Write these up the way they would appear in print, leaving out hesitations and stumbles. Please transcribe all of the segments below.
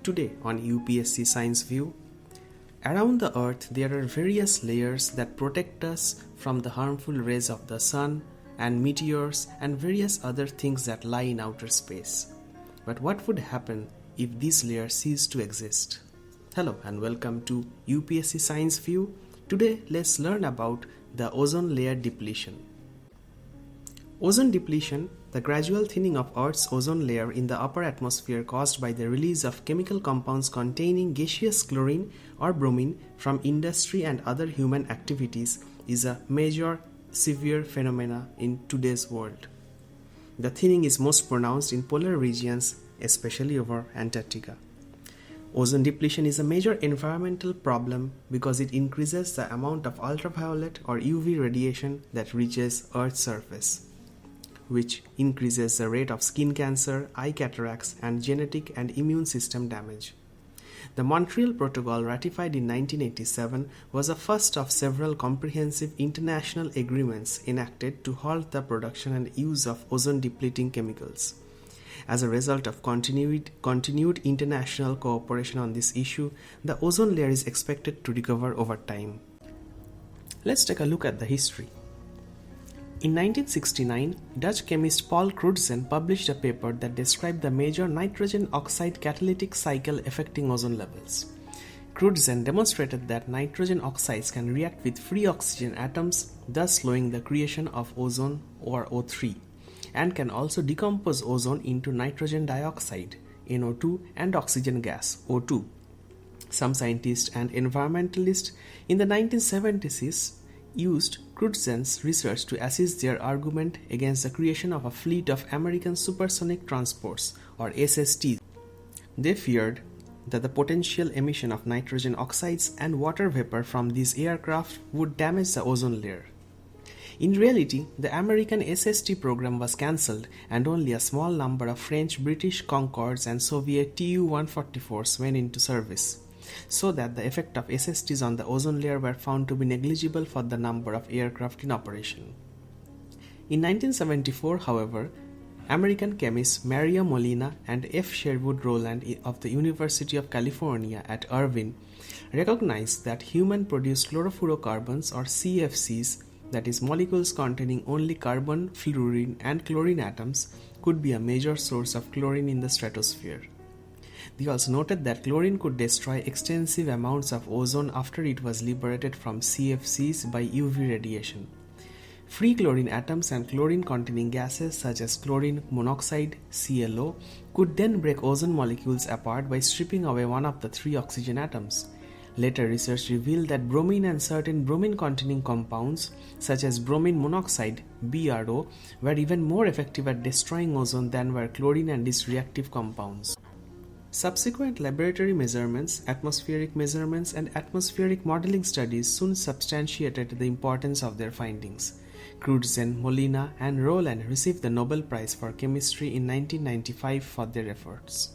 Today on UPSC Science View, around the Earth there are various layers that protect us from the harmful rays of the sun and meteors and various other things that lie in outer space. But what would happen if these layers cease to exist? Hello and welcome to UPSC Science View. Today let's learn about the ozone layer depletion. Ozone depletion, the gradual thinning of Earth's ozone layer in the upper atmosphere caused by the release of chemical compounds containing gaseous chlorine or bromine from industry and other human activities, is a major severe phenomena in today's world. The thinning is most pronounced in polar regions, especially over Antarctica. Ozone depletion is a major environmental problem because it increases the amount of ultraviolet or UV radiation that reaches Earth's surface, which increases the rate of skin cancer, eye cataracts, and genetic and immune system damage. The Montreal Protocol, ratified in 1987, was the first of several comprehensive international agreements enacted to halt the production and use of ozone-depleting chemicals. As a result of continued international cooperation on this issue, the ozone layer is expected to recover over time. Let's take a look at the history. In 1969, Dutch chemist Paul Crutzen published a paper that described the major nitrogen oxide catalytic cycle affecting ozone levels. Crutzen demonstrated that nitrogen oxides can react with free oxygen atoms, thus slowing the creation of ozone or O3, and can also decompose ozone into nitrogen dioxide, NO2, and oxygen gas, O2. Some scientists and environmentalists in the 1970s used Crutzen's research to assist their argument against the creation of a fleet of American supersonic transports, or SSTs. They feared that the potential emission of nitrogen oxides and water vapor from these aircraft would damage the ozone layer. In reality, the American SST program was cancelled and only a small number of French, British Concords and Soviet Tu-144s went into service, so that the effect of SSTs on the ozone layer were found to be negligible for the number of aircraft in operation. In 1974, however, American chemists Maria Molina and F. Sherwood Rowland of the University of California at Irvine recognized that human-produced chlorofluorocarbons, or CFCs, that is, molecules containing only carbon, fluorine, and chlorine atoms, could be a major source of chlorine in the stratosphere. They also noted that chlorine could destroy extensive amounts of ozone after it was liberated from CFCs by UV radiation. Free chlorine atoms and chlorine-containing gases such as chlorine monoxide, ClO, could then break ozone molecules apart by stripping away one of the three oxygen atoms. Later research revealed that bromine and certain bromine-containing compounds, such as bromine monoxide, BRO, were even more effective at destroying ozone than were chlorine and its reactive compounds. Subsequent laboratory measurements, atmospheric measurements, and atmospheric modeling studies soon substantiated the importance of their findings. Crutzen, Molina, and Rowland received the Nobel Prize for Chemistry in 1995 for their efforts.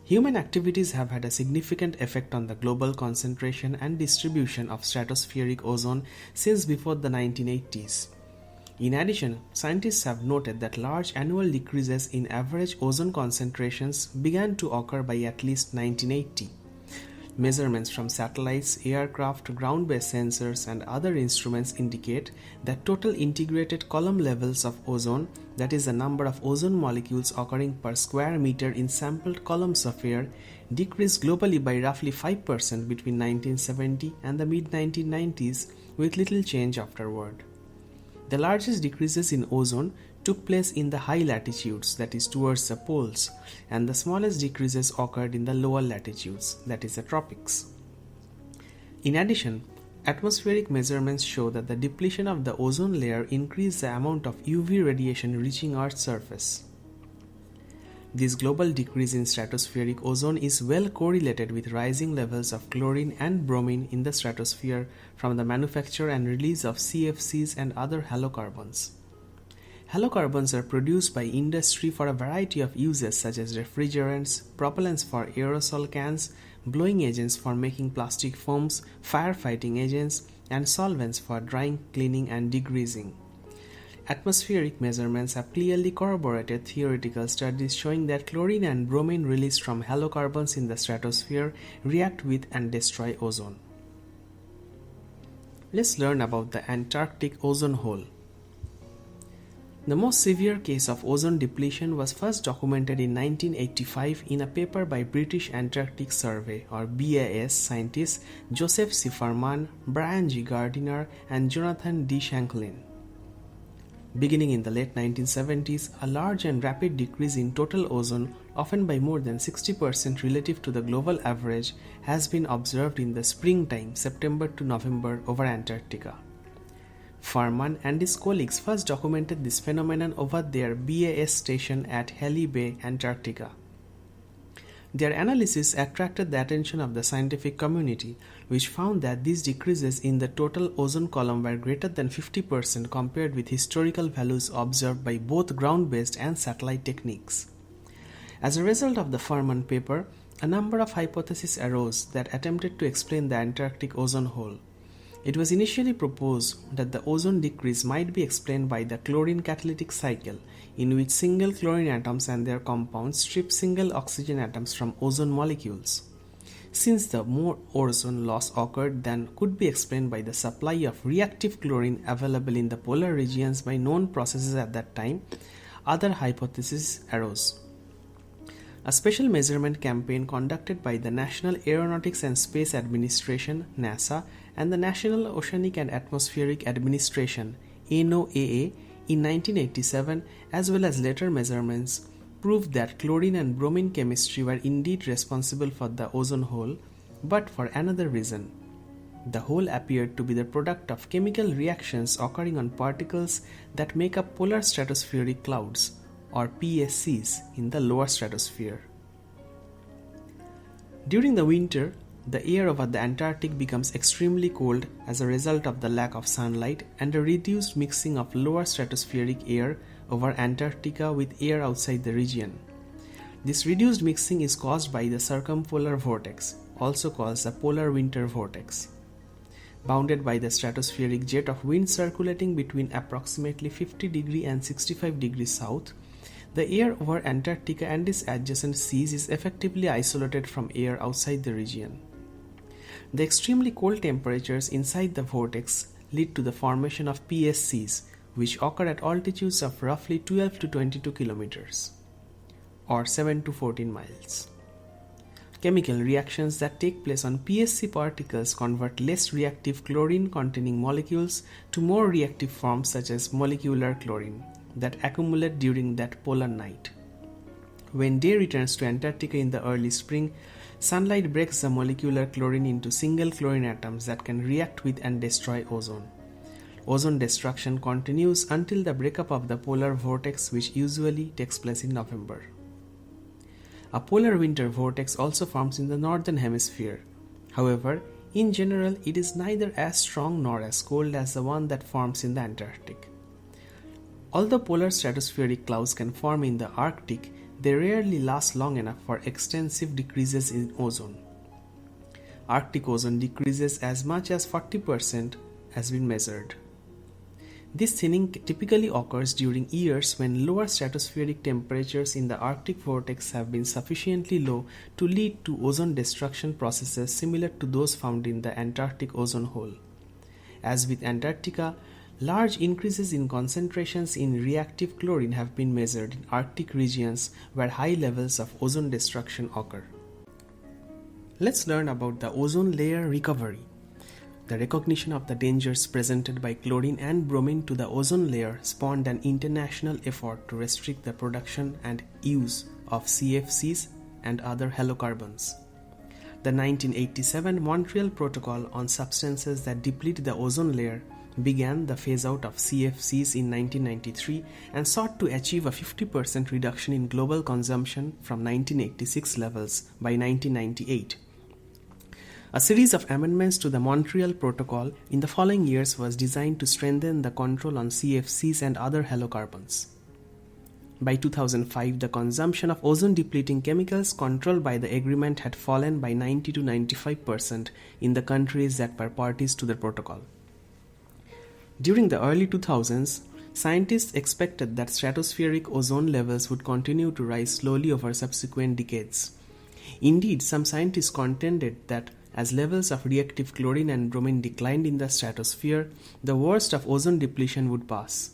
Human activities have had a significant effect on the global concentration and distribution of stratospheric ozone since before the 1980s. In addition, scientists have noted that large annual decreases in average ozone concentrations began to occur by at least 1980. Measurements from satellites, aircraft, ground-based sensors, and other instruments indicate that total integrated column levels of ozone, that is the number of ozone molecules occurring per square meter in sampled columns of air, decreased globally by roughly 5% between 1970 and the mid-1990s, with little change afterward. The largest decreases in ozone took place in the high latitudes, that is towards the poles, and the smallest decreases occurred in the lower latitudes, that is the tropics. In addition, atmospheric measurements show that the depletion of the ozone layer increased the amount of UV radiation reaching Earth's surface. This global decrease in stratospheric ozone is well correlated with rising levels of chlorine and bromine in the stratosphere from the manufacture and release of CFCs and other halocarbons. Halocarbons are produced by industry for a variety of uses such as refrigerants, propellants for aerosol cans, blowing agents for making plastic foams, firefighting agents, and solvents for drying, cleaning, and degreasing. Atmospheric measurements have clearly corroborated theoretical studies showing that chlorine and bromine released from halocarbons in the stratosphere react with and destroy ozone. Let's learn about the Antarctic ozone hole. The most severe case of ozone depletion was first documented in 1985 in a paper by British Antarctic Survey or BAS scientists Joseph C. Farman, Brian G. Gardiner, and Jonathan D. Shanklin. Beginning in the late 1970s, a large and rapid decrease in total ozone, often by more than 60% relative to the global average, has been observed in the springtime, September to November, over Antarctica. Farman and his colleagues first documented this phenomenon over their BAS station at Halley Bay, Antarctica. Their analysis attracted the attention of the scientific community, which found that these decreases in the total ozone column were greater than 50% compared with historical values observed by both ground-based and satellite techniques. As a result of the Farman paper, a number of hypotheses arose that attempted to explain the Antarctic ozone hole. It was initially proposed that the ozone decrease might be explained by the chlorine catalytic cycle, in which single chlorine atoms and their compounds strip single oxygen atoms from ozone molecules. Since the more ozone loss occurred than could be explained by the supply of reactive chlorine available in the polar regions by known processes at that time, other hypotheses arose. A special measurement campaign conducted by the National Aeronautics and Space Administration (NASA) and the National Oceanic and Atmospheric Administration (NOAA) in 1987, as well as later measurements, proved that chlorine and bromine chemistry were indeed responsible for the ozone hole, but for another reason. The hole appeared to be the product of chemical reactions occurring on particles that make up polar stratospheric clouds, or PSCs, in the lower stratosphere. During the winter, the air over the Antarctic becomes extremely cold as a result of the lack of sunlight and a reduced mixing of lower stratospheric air over Antarctica with air outside the region. This reduced mixing is caused by the circumpolar vortex, also called the polar winter vortex. Bounded by the stratospheric jet of wind circulating between approximately 50 degrees and 65 degrees south, the air over Antarctica and its adjacent seas is effectively isolated from air outside the region. The extremely cold temperatures inside the vortex lead to the formation of PSCs, which occur at altitudes of roughly 12 to 22 kilometers, or 7 to 14 miles. Chemical reactions that take place on PSC particles convert less reactive chlorine-containing molecules to more reactive forms such as molecular chlorine that accumulate during that polar night. When day returns to Antarctica in the early spring, sunlight breaks the molecular chlorine into single chlorine atoms that can react with and destroy ozone. Ozone destruction continues until the breakup of the polar vortex, which usually takes place in November. A polar winter vortex also forms in the northern hemisphere. However, in general, it is neither as strong nor as cold as the one that forms in the Antarctic. Although polar stratospheric clouds can form in the Arctic, they rarely last long enough for extensive decreases in ozone. Arctic ozone decreases as much as 40% has been measured. This thinning typically occurs during years when lower stratospheric temperatures in the Arctic vortex have been sufficiently low to lead to ozone destruction processes similar to those found in the Antarctic ozone hole. As with Antarctica, large increases in concentrations in reactive chlorine have been measured in Arctic regions where high levels of ozone destruction occur. Let's learn about the ozone layer recovery. The recognition of the dangers presented by chlorine and bromine to the ozone layer spawned an international effort to restrict the production and use of CFCs and other halocarbons. The 1987 Montreal Protocol on Substances that Deplete the Ozone Layer began the phase-out of CFCs in 1993 and sought to achieve a 50% reduction in global consumption from 1986 levels by 1998. A series of amendments to the Montreal Protocol in the following years was designed to strengthen the control on CFCs and other halocarbons. By 2005, the consumption of ozone-depleting chemicals controlled by the agreement had fallen by 90 to 95% in the countries that were parties to the protocol. During the early 2000s, Scientists expected that stratospheric ozone levels would continue to rise slowly over subsequent decades. Indeed, some scientists contended that as levels of reactive chlorine and bromine declined in the stratosphere, the worst of ozone depletion would pass.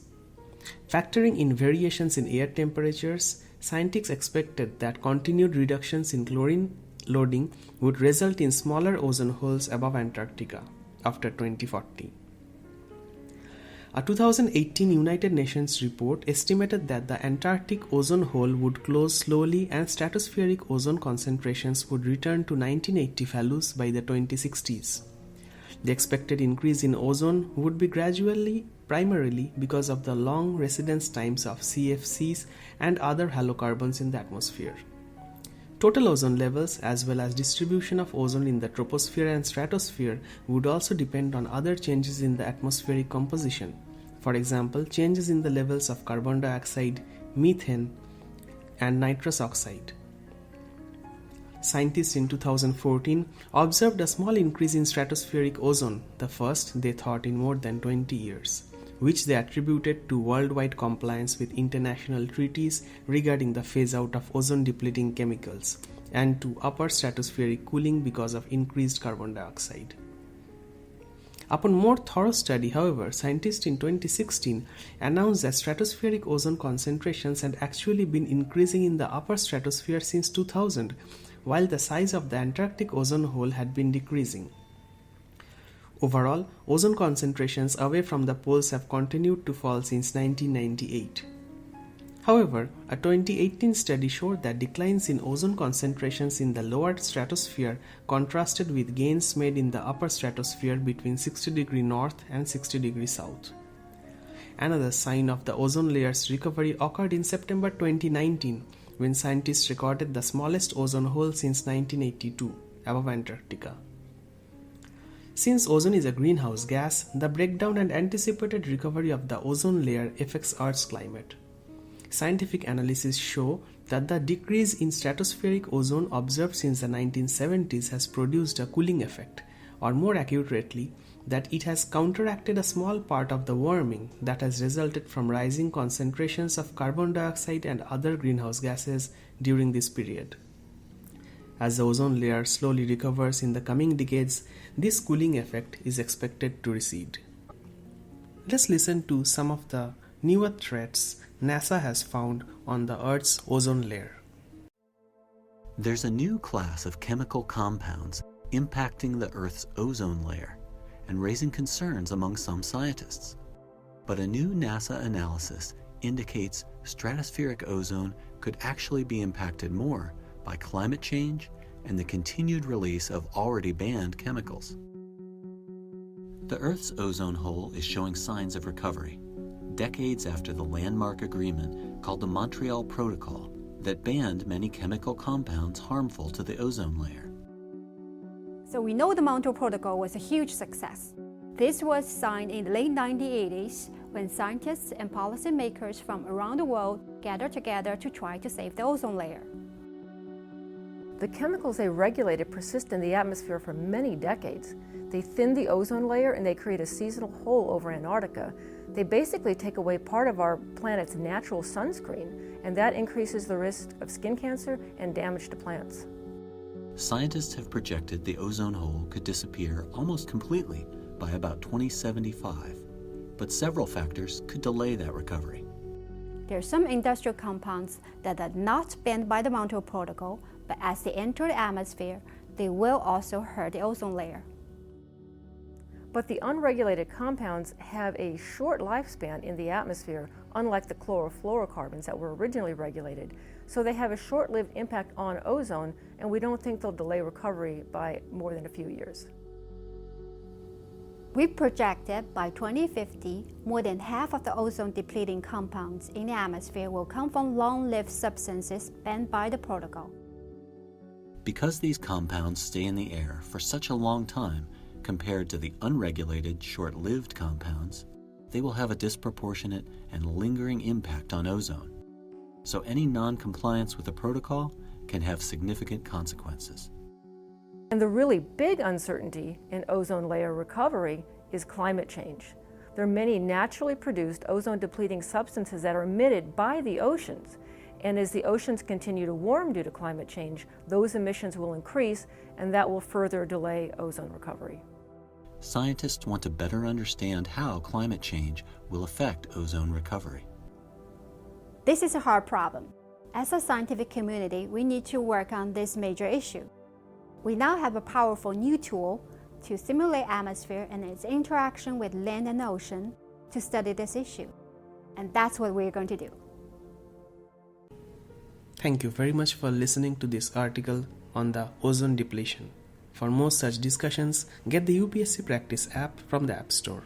Factoring in variations in air temperatures, scientists expected that continued reductions in chlorine loading would result in smaller ozone holes above Antarctica after 2040. A 2018 United Nations report estimated that the Antarctic ozone hole would close slowly and stratospheric ozone concentrations would return to 1980 values by the 2060s. The expected increase in ozone would be primarily because of the long residence times of CFCs and other halocarbons in the atmosphere. Total ozone levels as well as distribution of ozone in the troposphere and stratosphere would also depend on other changes in the atmospheric composition. For example, changes in the levels of carbon dioxide, methane, and nitrous oxide. Scientists in 2014 observed a small increase in stratospheric ozone, the first they thought in more than 20 years, which they attributed to worldwide compliance with international treaties regarding the phase-out of ozone-depleting chemicals and to upper stratospheric cooling because of increased carbon dioxide. Upon more thorough study, however, scientists in 2016 announced that stratospheric ozone concentrations had actually been increasing in the upper stratosphere since 2000, while the size of the Antarctic ozone hole had been decreasing. Overall, ozone concentrations away from the poles have continued to fall since 1998. However, a 2018 study showed that declines in ozone concentrations in the lower stratosphere contrasted with gains made in the upper stratosphere between 60 degrees north and 60 degrees south. Another sign of the ozone layer's recovery occurred in September 2019 when scientists recorded the smallest ozone hole since 1982 above Antarctica. Since ozone is a greenhouse gas, the breakdown and anticipated recovery of the ozone layer affects Earth's climate. Scientific analysis show that the decrease in stratospheric ozone observed since the 1970s has produced a cooling effect, or more accurately, that it has counteracted a small part of the warming that has resulted from rising concentrations of carbon dioxide and other greenhouse gases during this period. As the ozone layer slowly recovers in the coming decades, this cooling effect is expected to recede. Let's listen to some of the newer threats NASA has found on the Earth's ozone layer. There's a new class of chemical compounds impacting the Earth's ozone layer and raising concerns among some scientists. But a new NASA analysis indicates stratospheric ozone could actually be impacted more by climate change and the continued release of already banned chemicals. The Earth's ozone hole is showing signs of recovery, decades after the landmark agreement called the Montreal Protocol that banned many chemical compounds harmful to the ozone layer. So we know the Montreal Protocol was a huge success. This was signed in the late 1980s when scientists and policymakers from around the world gathered together to try to save the ozone layer. The chemicals they regulated persist in the atmosphere for many decades. They thin the ozone layer and they create a seasonal hole over Antarctica. They basically take away part of our planet's natural sunscreen, and that increases the risk of skin cancer and damage to plants. Scientists have projected the ozone hole could disappear almost completely by about 2075, but several factors could delay that recovery. There are some industrial compounds that are not banned by the Montreal Protocol, but as they enter the atmosphere, they will also hurt the ozone layer. But the unregulated compounds have a short lifespan in the atmosphere, unlike the chlorofluorocarbons that were originally regulated. So they have a short-lived impact on ozone, and we don't think they'll delay recovery by more than a few years. We project that by 2050, more than half of the ozone-depleting compounds in the atmosphere will come from long-lived substances banned by the protocol. Because these compounds stay in the air for such a long time, compared to the unregulated, short-lived compounds, they will have a disproportionate and lingering impact on ozone. So any non-compliance with the protocol can have significant consequences. And the really big uncertainty in ozone layer recovery is climate change. There are many naturally produced ozone-depleting substances that are emitted by the oceans. And as the oceans continue to warm due to climate change, those emissions will increase, and that will further delay ozone recovery. Scientists want to better understand how climate change will affect ozone recovery. This is a hard problem. As a scientific community, we need to work on this major issue. We now have a powerful new tool to simulate atmosphere and its interaction with land and ocean to study this issue. And that's what we're going to do. Thank you very much for listening to this article on the ozone depletion. For more such discussions, get the UPSC Practice app from the App Store.